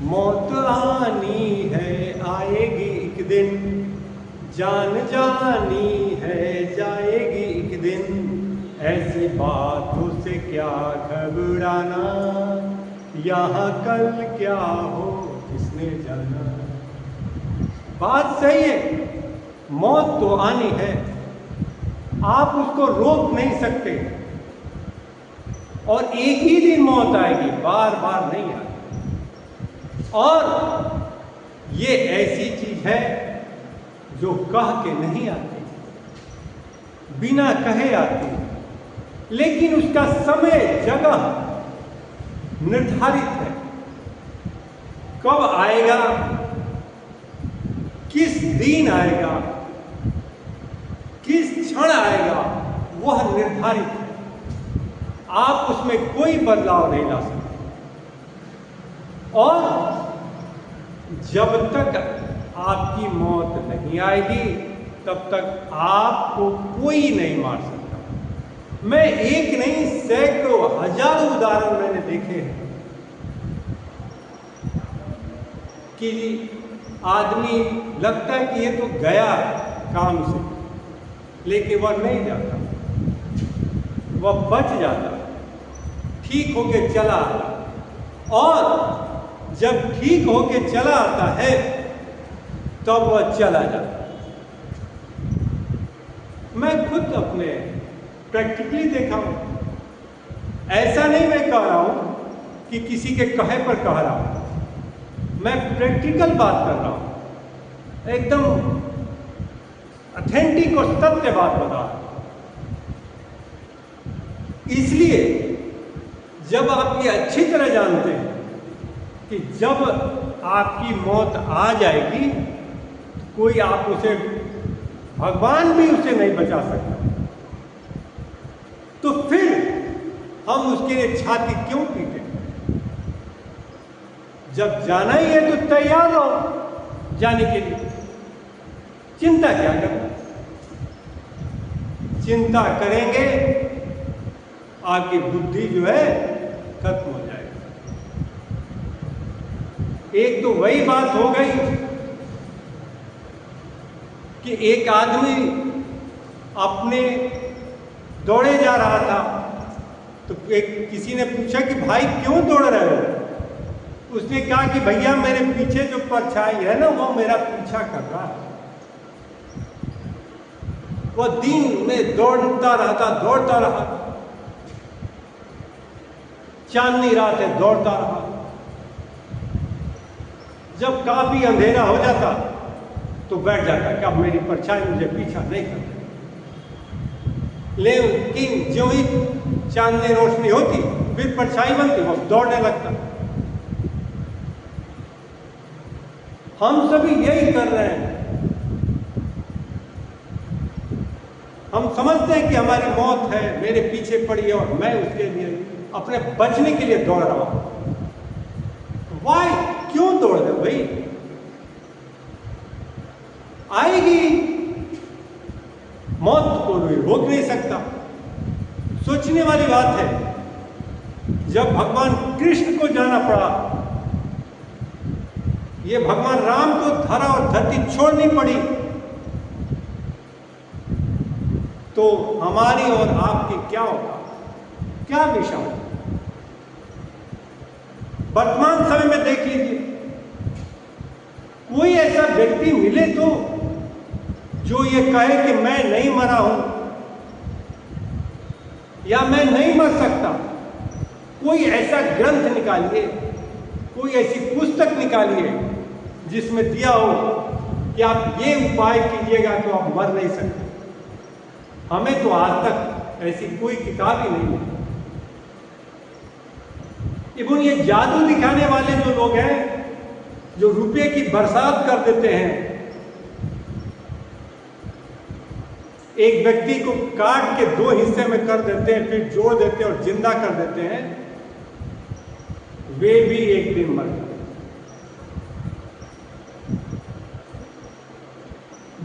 मौत आनी है आएगी एक दिन, जान जानी है जाएगी एक दिन, ऐसी बातों से क्या घबराना, यहाँ कल क्या हो किसने जाना। बात सही है, मौत तो आनी है, आप उसको रोक नहीं सकते, और एक ही दिन मौत आएगी, बार बार नहीं आएगी। और ये ऐसी चीज है जो कह के नहीं आती, बिना कहे आती, लेकिन उसका समय जगह निर्धारित है। कब आएगा, किस दिन आएगा, किस क्षण आएगा, वह निर्धारित है। आप उसमें कोई बदलाव नहीं ला सकते। और जब तक आपकी मौत नहीं आएगी तब तक आपको कोई नहीं मार सकता। मैं एक नहीं सैकड़ों हजारों उदाहरण मैंने देखे हैं कि आदमी लगता है कि ये तो गया काम से, लेकिन वह नहीं जाता, वह बच जाता, ठीक होके चला आता। और जब ठीक होके चला आता है तब वह चला जाता है। मैं खुद अपने प्रैक्टिकली देखा हूं। ऐसा नहीं मैं कह रहा हूं कि किसी के कहे पर कह रहा हूं, मैं प्रैक्टिकल बात कर रहा हूं, एकदम ऑथेंटिक और सत्य बात बता रहा हूं। इसलिए जब आप ये अच्छी तरह जानते हैं कि जब आपकी मौत आ जाएगी, कोई आप उसे, भगवान भी उसे नहीं बचा सकता, तो फिर हम उसके लिए छाती क्यों पीटे? जब जाना ही है तो तैयार रहो जाने के लिए। चिंता क्या करना? चिंता करेंगे आपकी बुद्धि जो है खत्म हो जाएगी। एक तो वही बात हो गई कि एक आदमी अपने दौड़े जा रहा था, तो किसी ने पूछा कि भाई क्यों दौड़ रहे हो? उसने कहा कि भैया मेरे पीछे जो परछाई है ना, वो मेरा पीछा कर रहा है। वह दिन में दौड़ता रहा, चांदनी रात है, दौड़ता रहा। जब काफी अंधेरा हो जाता तो बैठ जाता कि अब मेरी परछाई मुझे पीछा नहीं करती। लेकिन जो ही चांदनी रोशनी होती फिर परछाई बनती, वो दौड़ने लगता। हम सभी यही कर रहे हैं। हम समझते हैं कि हमारी मौत है, मेरे पीछे पड़ी है और मैं उसके लिए अपने बचने के लिए दौड़ रहा हूं। वाई, क्यों दौड़ रहे भाई? आएगी मौत को रोक नहीं सकता। सोचने वाली बात है, जब भगवान कृष्ण को जाना पड़ा, ये भगवान राम को धरा और धरती छोड़नी पड़ी, तो हमारी और आपकी क्या होगा, क्या दिशा होगी? वर्तमान समय में देख लीजिए, कोई ऐसा व्यक्ति मिले तो जो ये कहे कि मैं नहीं मरा हूं या मैं नहीं मर सकता। कोई ऐसा ग्रंथ निकालिए, कोई ऐसी पुस्तक निकालिए जिसमें दिया हो कि आप ये उपाय कीजिएगा तो आप मर नहीं सकते। हमें तो आज तक ऐसी कोई किताब ही नहीं मिली। इवन ये जादू दिखाने वाले जो लोग हैं, जो रुपये की बरसात कर देते हैं, एक व्यक्ति को काट के 2 हिस्से में कर देते हैं, फिर जोड़ देते हैं और जिंदा कर देते हैं, वे भी एक दिन मर जाते हैं।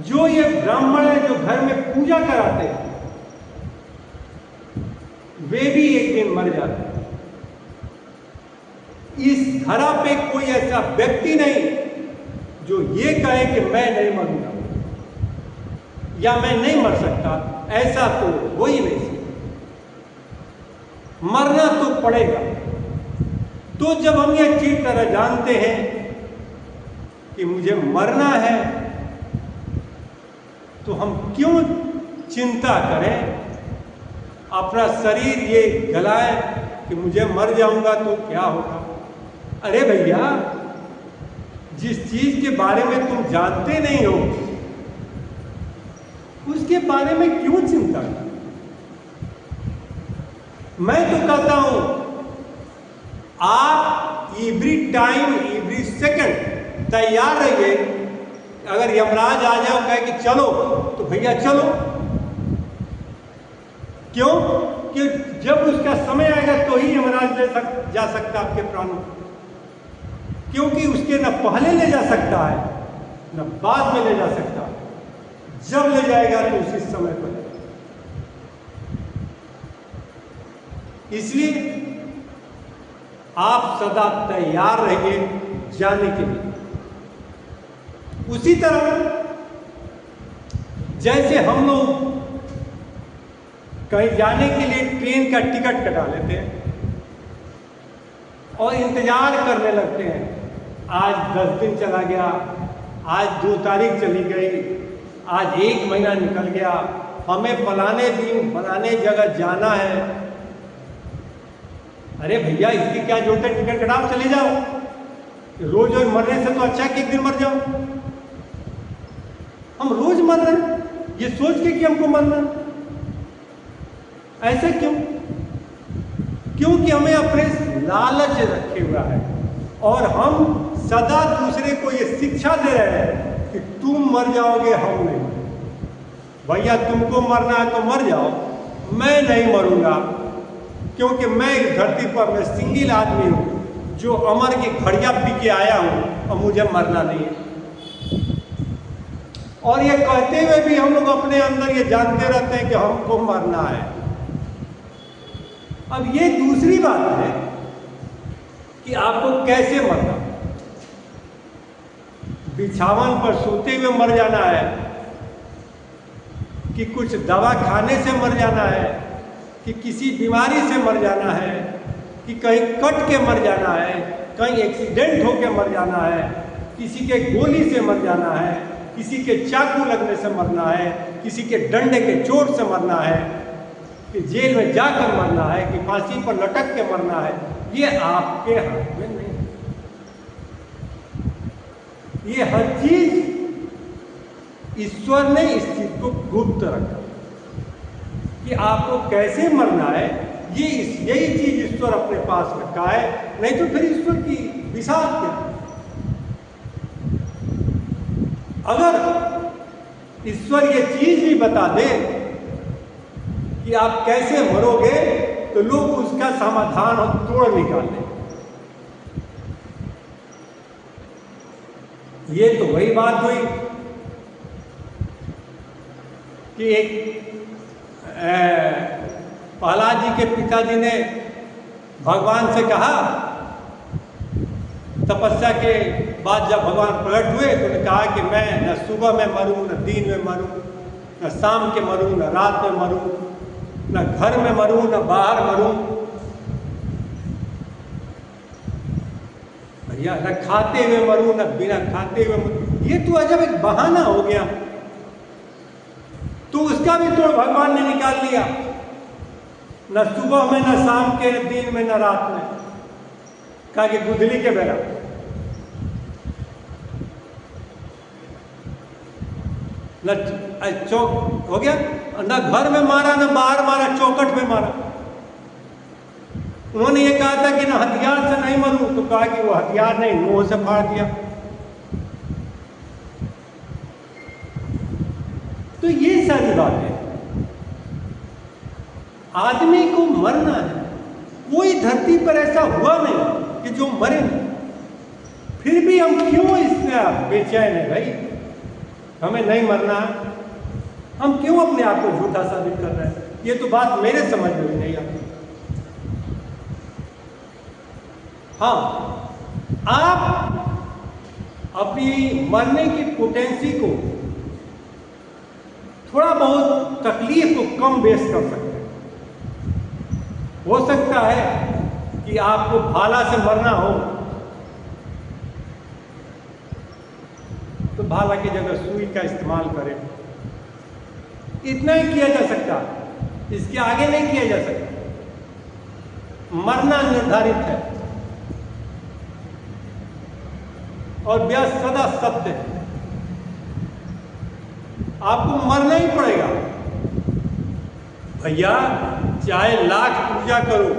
जो ये ब्राह्मण है जो घर में पूजा कराते हैं, वे भी एक दिन मर जाते हैं। इस धरा पे कोई ऐसा व्यक्ति नहीं जो ये कहे कि मैं नहीं मरूंगा या मैं नहीं मर सकता, ऐसा तो हो ही नहीं सकता। मरना तो पड़ेगा। तो जब हम ये ठीक तरह जानते हैं कि मुझे मरना है, तो हम क्यों चिंता करें, अपना शरीर ये गलाए कि मुझे मर जाऊंगा तो क्या होगा। अरे भैया, जिस चीज के बारे में तुम जानते नहीं हो उसके बारे में क्यों चिंता करें। मैं तो कहता हूं आप एवरी टाइम एवरी सेकंड तैयार रहिए। अगर यमराज आ जाओ कहे कि चलो, तो भैया चलो। क्यों? कि जब उसका समय आएगा तो ही यमराज जा सकता आपके प्राणों, क्योंकि उसके न पहले ले जा सकता है न बाद में ले जा सकता है। जब ले जाएगा तो उसी समय पर। इसलिए आप सदा तैयार रहिए जाने के लिए। उसी तरह जैसे हम लोग कहीं जाने के लिए ट्रेन का टिकट कटा लेते हैं और इंतजार करने लगते हैं, आज 10 दिन चला गया, आज 2 तारीख चली गई, आज 1 महीना निकल गया, हमें फलाने दिन फलाने जगह जाना है। अरे भैया, इसकी क्या जरूरत है, टिकट कटाओ चले जाओ। रोज रोज मरने से तो अच्छा है कि एक दिन मर जाओ। हम रोज मर रहे हैं ये सोच के कि हमको मरना। ऐसे क्यों? क्योंकि हमें अपने लालच रखे हुआ है और हम सदा दूसरे को ये शिक्षा दे रहे हैं कि तुम मर जाओगे, हम नहीं। भैया, तुमको मरना है तो मर जाओ, मैं नहीं मरूंगा, क्योंकि मैं इस धरती पर मैं सिंगल आदमी हूं जो अमर की घड़ियां पी के आया हूं और मुझे मरना नहीं है। और ये कहते हुए भी हम लोग अपने अंदर ये जानते रहते हैं कि हमको मरना है। अब ये दूसरी बात है कि आपको कैसे मरना। बिछावन पर सोते हुए मर जाना है कि कुछ दवा खाने से मर जाना है कि किसी बीमारी से मर जाना है कि कहीं कट के मर जाना है, कहीं एक्सीडेंट होकर मर जाना है, किसी के गोली से मर जाना है, किसी के चाकू लगने से मरना है, किसी के डंडे के चोट से मरना है, कि जेल में जाकर मरना है, कि फांसी पर लटक के मरना है, ये आपके हाथ में नहीं। ये हर चीज ईश्वर ने इस चीज को गुप्त रखा कि आपको कैसे मरना है। यही चीज ईश्वर अपने पास रखा है, नहीं तो फिर ईश्वर की विशाल क्या। अगर ईश्वर ये चीज भी बता दे कि आप कैसे मरोगे, तो लोग उसका समाधान और तोड़ निकाल दें। ये तो वही बात हुई कि एक प्रहलाद जी के पिताजी ने भगवान से कहा, तपस्या के बाद जब भगवान प्रकट हुए तो उन्होंने कहा कि मैं न सुबह में मरूं, न दिन में मरूं, न शाम के मरूं, न रात में मरूं, न घर में मरूं, न बाहर मरूं। भैया, न खाते हुए मरूं, न बिना खाते हुए मरूं। ये तो अजब एक बहाना हो गया। तो उसका भी तोड़ भगवान ने निकाल लिया, न सुबह में, न शाम के, न दिन में, न रात में। कहा कि गुदली के बेरा न चौक हो गया, न घर में मारा, न बाहर मारा, चौकट में मारा। उन्होंने ये कहा था कि न हथियार से नहीं मरूं, तो कहा कि वो हथियार नहीं, मुंह से फाड़ दिया। तो ये सारी बात है। आदमी को मरना है। कोई धरती पर ऐसा हुआ नहीं कि जो मरे नहीं। फिर भी हम क्यों इसमें बेचैन है भाई, हमें नहीं मरना। हम क्यों अपने आप को झूठा साबित कर रहे हैं? ये तो बात मेरे समझ में भी नहीं आती। हाँ, आप अपनी मरने की पोटेंसी को, थोड़ा बहुत तकलीफ को कम बेस कर सकते हैं। हो सकता है कि आपको भाला से मरना हो तो भाला की जगह सुई का इस्तेमाल करें। इतना ही किया जा सकता, इसके आगे नहीं किया जा सकता। मरना निर्धारित है और ब्याह सदा सत्य है। आपको मरना ही पड़ेगा भैया, चाहे लाख पूजा करो,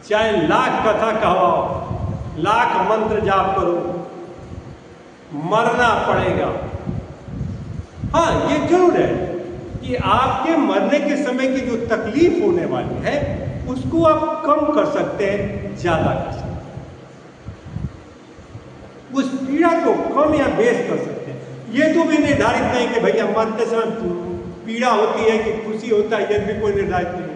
चाहे लाख कथा कहवाओ, लाख मंत्र जाप करो, मरना पड़ेगा। हाँ, ये जरूर है कि आपके मरने के समय की जो तकलीफ होने वाली है उसको आप कम कर सकते हैं, ज्यादा कर सकते हैं, उस पीड़ा को कम या बेस कर सकते हैं। ये तो भी निर्धारित नहीं कि भैया मरते समय पीड़ा होती है कि खुशी होता है, यह भी कोई निर्धारित नहीं।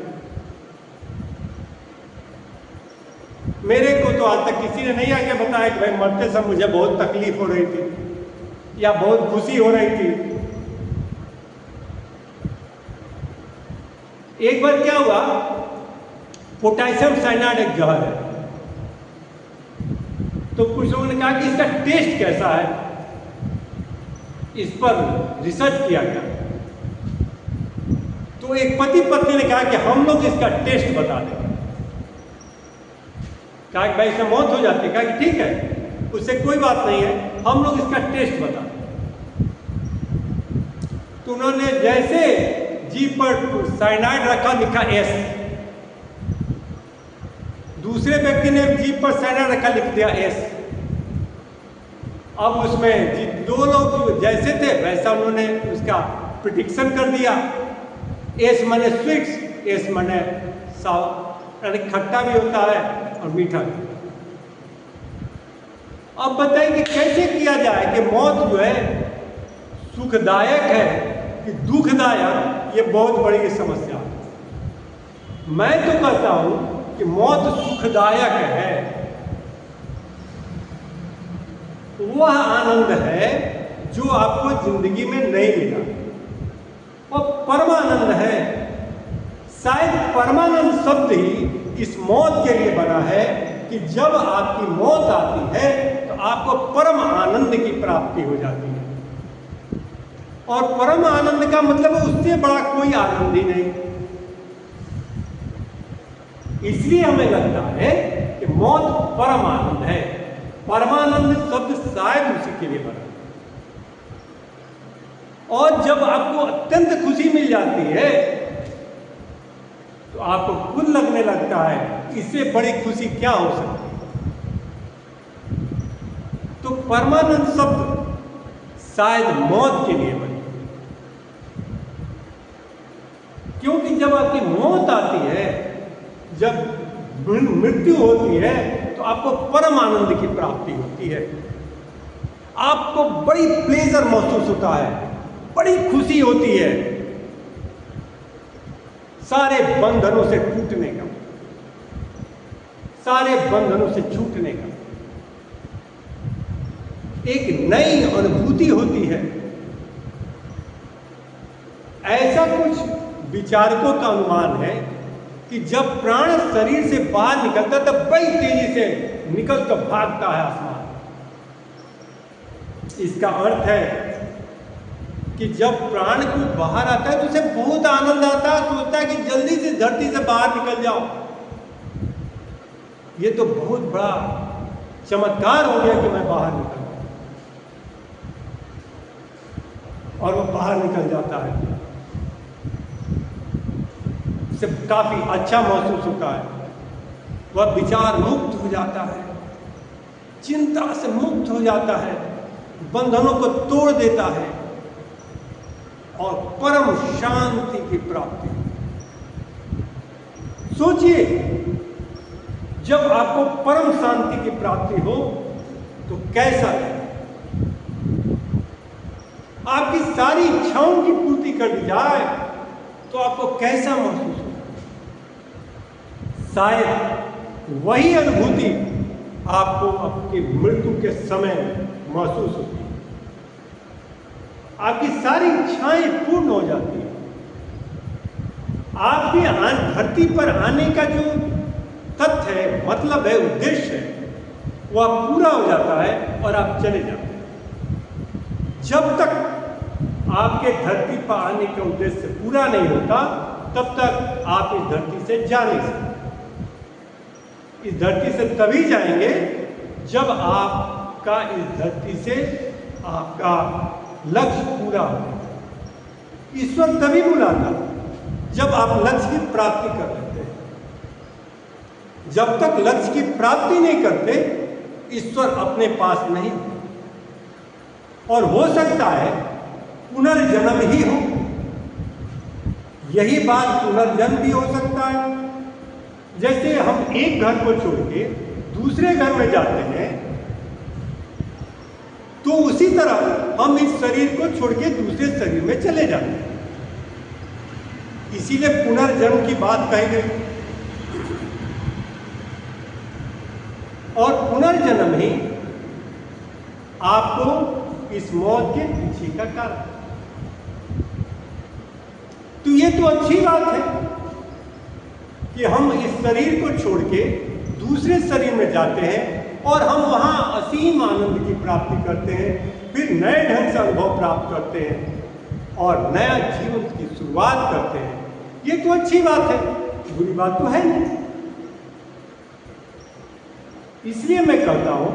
मेरे को तो आज तक किसी ने नहीं आके बताया कि भाई मरते समय मुझे बहुत तकलीफ हो रही थी या बहुत खुशी हो रही थी। एक बार क्या हुआ, पोटेशियम साइनाइड एक जहर है, तो कुछ लोगों ने कहा कि इसका टेस्ट कैसा है, इस पर रिसर्च किया गया। तो एक पति पत्नी ने कहा कि हम लोग इसका टेस्ट बता दें। कहा कि भाई इससे मौत हो जाती है। कहा कि ठीक है, उससे कोई बात नहीं है, हम लोग इसका टेस्ट बता दें। तो उन्होंने जैसे जीभ पर साइनाइड रखा, लिखा एस। दूसरे व्यक्ति ने जीभ पर साइनाइड रखा, लिख दिया एस। अब उसमें दो लोग जैसे थे वैसा उन्होंने उसका प्रिडिक्शन कर दिया। एस माने स्वीट्स, एस माने साव, यानी खट्टा भी होता है और मीठा भी। अब बताइए कि कैसे किया जाए कि मौत जो है सुखदायक है कि दुखदायक, ये बहुत बड़ी समस्या है। मैं तो कहता हूं कि मौत सुखदायक है। वह आनंद है जो आपको जिंदगी में नहीं मिला, वह परमानंद है। शायद परमानंद शब्द ही इस मौत के लिए बना है कि जब आपकी मौत आती है तो आपको परम आनंद की प्राप्ति हो जाती है। और परम आनंद का मतलब उससे बड़ा कोई आनंद ही नहीं। इसलिए हमें लगता है कि मौत परम आनंद है। परमानंद शब्द शायद उसी के लिए बना। और जब आपको अत्यंत खुशी मिल जाती है तो आपको खुद लगने लगता है इससे बड़ी खुशी क्या हो सकती है। तो परमानंद शब्द शायद मौत के लिए बने, क्योंकि जब आपकी मौत आती है, जब मृत्यु होती है तो आपको परम आनंद की प्राप्ति होती है। आपको बड़ी प्लेजर महसूस होता है, बड़ी खुशी होती है, सारे बंधनों से टूटने का, सारे बंधनों से छूटने का एक नई अनुभूति होती है। ऐसा कुछ विचारकों का अनुमान है कि जब प्राण शरीर से बाहर निकलता है तब बड़ी तेजी से निकल कर भागता है आसमान। इसका अर्थ है कि जब प्राण को बाहर आता है तो उसे बहुत आनंद आता है, सोचता है कि जल्दी से धरती से बाहर निकल जाओ। ये तो बहुत बड़ा चमत्कार हो गया कि मैं बाहर निकल गया, और वो बाहर निकल जाता है। उसे काफी अच्छा महसूस होता है, वह विचार मुक्त हो जाता है, चिंता से मुक्त हो जाता है, बंधनों को तोड़ देता है और परम शांति की प्राप्ति। सोचिए, जब आपको परम शांति की प्राप्ति हो तो कैसा है। आपकी सारी इच्छाओं की पूर्ति कर दी जाए तो आपको कैसा महसूस होगा। शायद वही अनुभूति आपको आपकी मृत्यु के समय महसूस होती है, आपकी सारी इच्छाएं पूर्ण हो जाती है, आपके धरती पर आने का जो तथ्य है, मतलब है, उद्देश्य है, वह पूरा हो जाता है और आप चले जाते हैं। जब तक आपके धरती पर आने का उद्देश्य पूरा नहीं होता, तब तक आप इस धरती से जा नहीं सकते। इस धरती से तभी जाएंगे जब आपका इस धरती से आपका लक्ष्य पूरा हो। ईश्वर तभी बुलाता जब आप लक्ष्य की प्राप्ति कर लेते हैं। जब तक लक्ष्य की प्राप्ति नहीं करते, ईश्वर अपने पास नहीं। और हो सकता है पुनर्जन्म ही हो। यही बात पुनर्जन्म भी हो सकता है। जैसे हम एक घर को छोड़ के दूसरे घर में जाते हैं, तो उसी तरह हम इस शरीर को छोड़ के दूसरे शरीर में चले जाते हैं। इसीलिए पुनर्जन्म की बात कही गई। और पुनर्जन्म ही आपको इस मौत के पीछे का कारण। तो ये तो अच्छी बात है कि हम इस शरीर को छोड़ के दूसरे शरीर में जाते हैं और हम वहां असीम आनंद की प्राप्ति करते हैं, फिर नए ढंग से अनुभव प्राप्त करते हैं और नया जीवन की शुरुआत करते हैं। ये तो अच्छी बात है, बुरी बात तो है नहीं। इसलिए मैं कहता हूं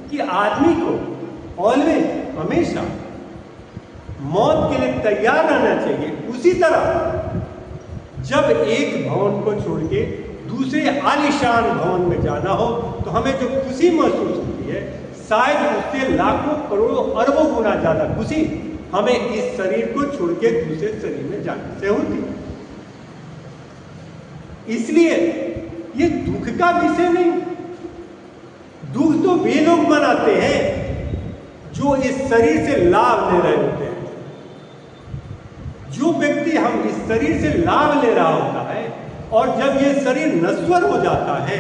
कि आदमी को ऑलवेज, हमेशा मौत के लिए तैयार रहना चाहिए। उसी तरह जब एक भवन को छोड़ के दूसरे आलीशान भवन में जाना हो, तो हमें जो खुशी महसूस होती है, शायद उससे लाखों करोड़ों अरबों गुना ज्यादा खुशी हमें इस शरीर को छोड़ के दूसरे शरीर में जाने से होती है। इसलिए ये दुख का विषय नहीं। दुख तो वे लोग मनाते हैं जो इस शरीर से लाभ ले रहे होते हैं। जो व्यक्ति हम इस शरीर से लाभ ले रहा होता है और जब ये शरीर नश्वर हो जाता है,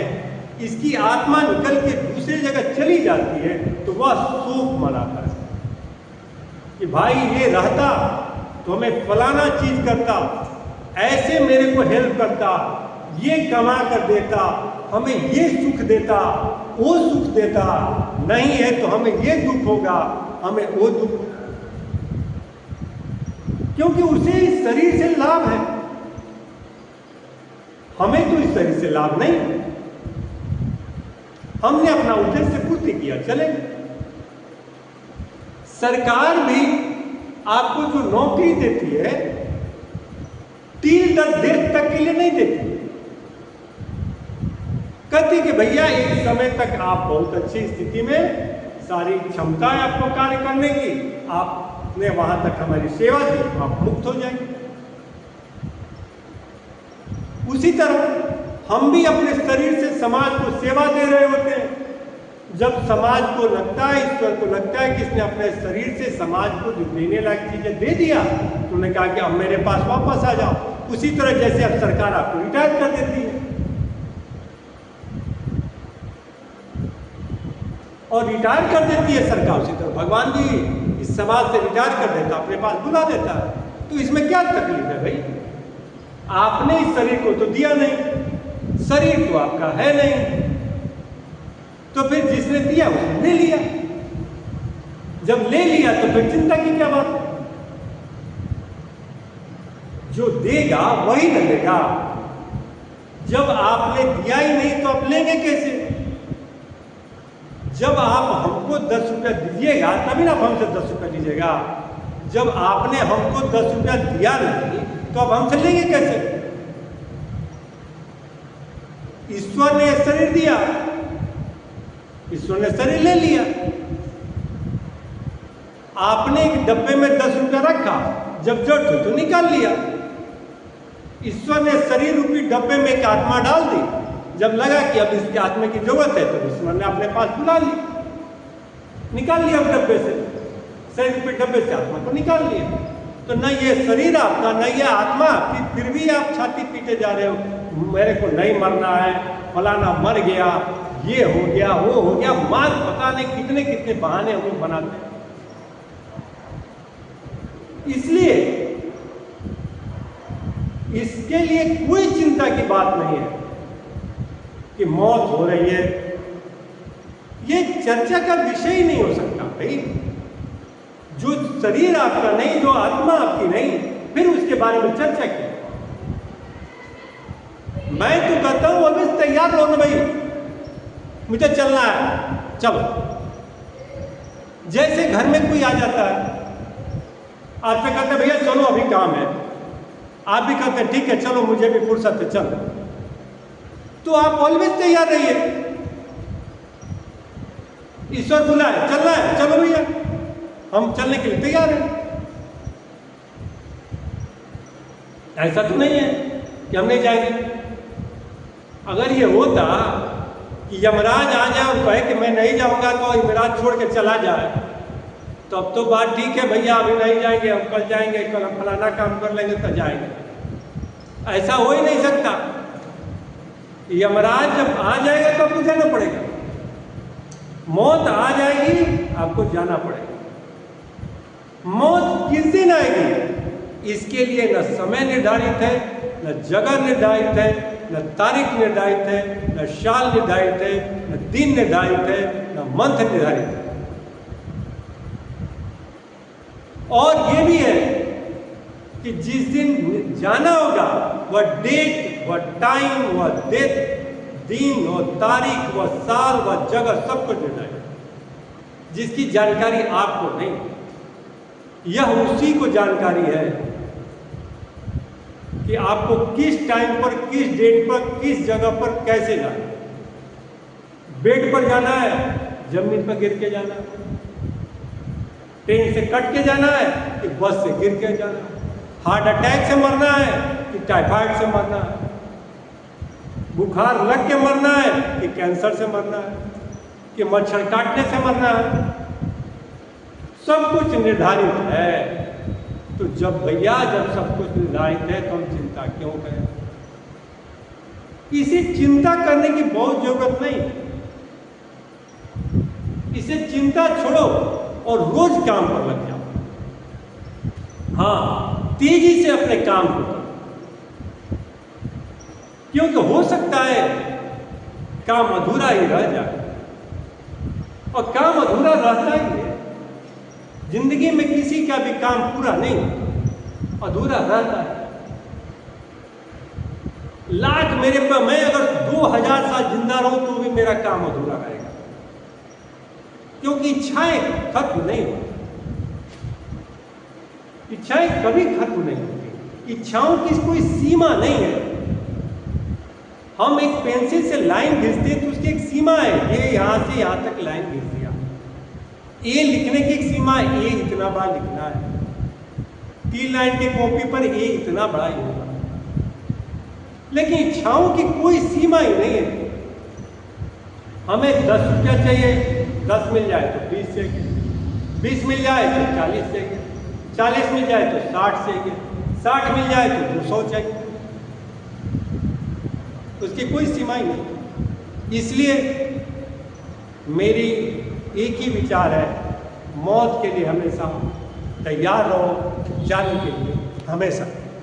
इसकी आत्मा निकल के दूसरी जगह चली जाती है, तो वह शोक मनाता है कि भाई ये रहता तो हमें फलाना चीज करता, ऐसे मेरे को हेल्प करता, ये कमा कर देता, हमें ये सुख देता, वो सुख देता, नहीं है तो हमें ये दुख होगा, हमें वो दुख। क्योंकि उसे इस शरीर से लाभ है, हमें तो इस शरीर से लाभ नहीं। हमने अपना उद्देश्य पूर्ति किया, चले। सरकार भी आपको जो नौकरी देती है, टिल द डेथ तक के लिए नहीं देती। कहती कि भैया एक समय तक आप बहुत अच्छी स्थिति में, सारी क्षमता है आपको कार्य करने की, आपने वहां तक हमारी सेवा दी, आप मुक्त हो जाएंगे। उसी तरह हम भी अपने शरीर से समाज को सेवा दे रहे होते हैं। जब समाज को लगता है, ईश्वर को लगता है कि इसने अपने शरीर से समाज को जो देने लायक चीजें दे दिया, तो उन्होंने कहा कि अब मेरे पास वापस आ जाओ। उसी तरह जैसे अब सरकार आपको रिटायर कर देती है, और रिटायर कर देती है सरकार, उसी तरह भगवान भी इस समाज से रिटायर कर देता, अपने पास बुला देता है। तो इसमें क्या तकलीफ है भाई? आपने इस शरीर को तो दिया नहीं, शरीर तो आपका है नहीं, तो फिर जिसने दिया उसने ले लिया। जब ले लिया तो फिर चिंता की क्या बात? जो देगा वही न लेगा। जब आपने दिया ही नहीं तो आप लेंगे कैसे? जब आप हमको 10 रुपया दीजिएगा तभी ना आप हमसे 10 रुपया लीजिएगा। जब आपने हमको 10 रुपया दिया नहीं तो अब हमसे लेंगे कैसे? ईश्वर ने शरीर दिया, ईश्वर ने शरीर ले लिया। आपने एक डब्बे में 10 रुपया रखा, जब जरूरत हुई तो निकाल लिया। ईश्वर ने शरीर रूपी डब्बे में एक आत्मा डाल दी, जब लगा कि अब इसके आत्मा की जरूरत है तो ईश्वर ने अपने पास बुला ली, निकाल लिया उस डब्बे से, शरीर रूपी डब्बे से आत्मा को निकाल लिया। तो न ये शरीर आपका, न ये आत्मा आपकी, फिर भी आप छाती पीटे जा रहे हो, मेरे को नहीं मरना है, फलाना मर गया, ये हो गया, वो हो गया, मार पता नहीं कितने कितने बहाने हम लोग बनाते हैं। इसलिए इसके लिए कोई चिंता की बात नहीं है कि मौत हो रही है। ये चर्चा का विषय ही नहीं हो सकता भाई। जो शरीर आपका नहीं, जो आत्मा आपकी नहीं, फिर उसके बारे में चर्चा की। मैं तो कहता हूं अभी तैयार रहो ना भाई, मुझे चलना है, चलो। जैसे घर में कोई आ जाता है, आपसे कहते हैं भैया चलो अभी काम है, आप भी कहते हैं ठीक है चलो मुझे भी फुर्सत है चलो, तो आप ऑलवेज तैयार रहिए। ईश्वर बुलाए, चलना है, चलो भैया हम चलने के लिए तैयार हैं। ऐसा तो नहीं है कि हम नहीं जाएंगे। अगर ये होता कि यमराज आ जाए और कहे कि मैं नहीं जाऊंगा, तो यमराज छोड़ के चला जाए, तो अब तो बात ठीक है भैया अभी नहीं जाएंगे, हम कल जाएंगे, कल हम फलाना काम कर लेंगे तो जाएंगे। ऐसा हो ही नहीं सकता। यमराज जब आ जाएगा तो आपको जाना पड़ेगा। मौत आ जाएगी, आपको जाना पड़ेगा। मौत किस दिन आएगी, इसके लिए न समय निर्धारित है, न जगह निर्धारित है, न तारीख निर्धारित है, न साल निर्धारित है, न दिन निर्धारित है, न मंथ निर्धारित है। और ये भी है कि जिस दिन जाना होगा वह डेट, वह टाइम, वह डेट, दिन, वह तारीख, वह साल, वह जगह सब कुछ निर्धारित है, जिसकी जानकारी आपको नहीं। यह उसी को जानकारी है कि आपको किस टाइम पर, किस डेट पर, किस जगह पर कैसे जाना है। बेड पर जाना है, जमीन पर गिर के जाना है, ट्रेन से कट के जाना है कि बस से गिर के जाना है, हार्ट अटैक से मरना है कि टाइफाइड से मरना है, बुखार लग के मरना है कि कैंसर से मरना है, कि मच्छर काटने से मरना है, सब कुछ निर्धारित है। तो जब भैया जब सब कुछ निर्धारित है तो हम चिंता क्यों करें। इसे चिंता करने की बहुत जरूरत नहीं। इसे चिंता छोड़ो और रोज काम पर लग जाओ। हाँ, तेजी से अपने काम को करो, क्योंकि हो सकता है काम अधूरा ही रह जाए, और काम अधूरा रहता ही है। जिंदगी में किसी का भी काम पूरा नहीं, अधूरा रहता है। लाख मेरे पर, मैं अगर 2000 साल जिंदा रहूं तो भी मेरा काम अधूरा रहेगा, क्योंकि इच्छाएं खत्म नहीं होती। इच्छाएं कभी खत्म नहीं होती। इच्छाओं की कोई सीमा नहीं है। हम एक पेंसिल से लाइन खींचते हैं तो उसकी एक सीमा है, ये यहां से यहां तक लाइन खींच दिया। ए लिखने की एक सीमा है, ए इतना बड़ा लिखना है। 3 लाइन की कॉपी पर ए इतना बड़ा ही होगा। लेकिन इच्छाओं की कोई सीमा ही नहीं है। हमें 10 रुपया चाहिए, 10 मिल जाए तो 20 चाहिए, 20 मिल जाए तो 40 चाहिए, 40 मिल जाए तो 60 चाहिए, 60 मिल जाए तो 200 चाहिए। उसकी कोई सीमा ही नहीं। इसलिए मेरी एक ही विचार है, मौत के लिए हमेशा तैयार रहो, जाने के लिए हमेशा।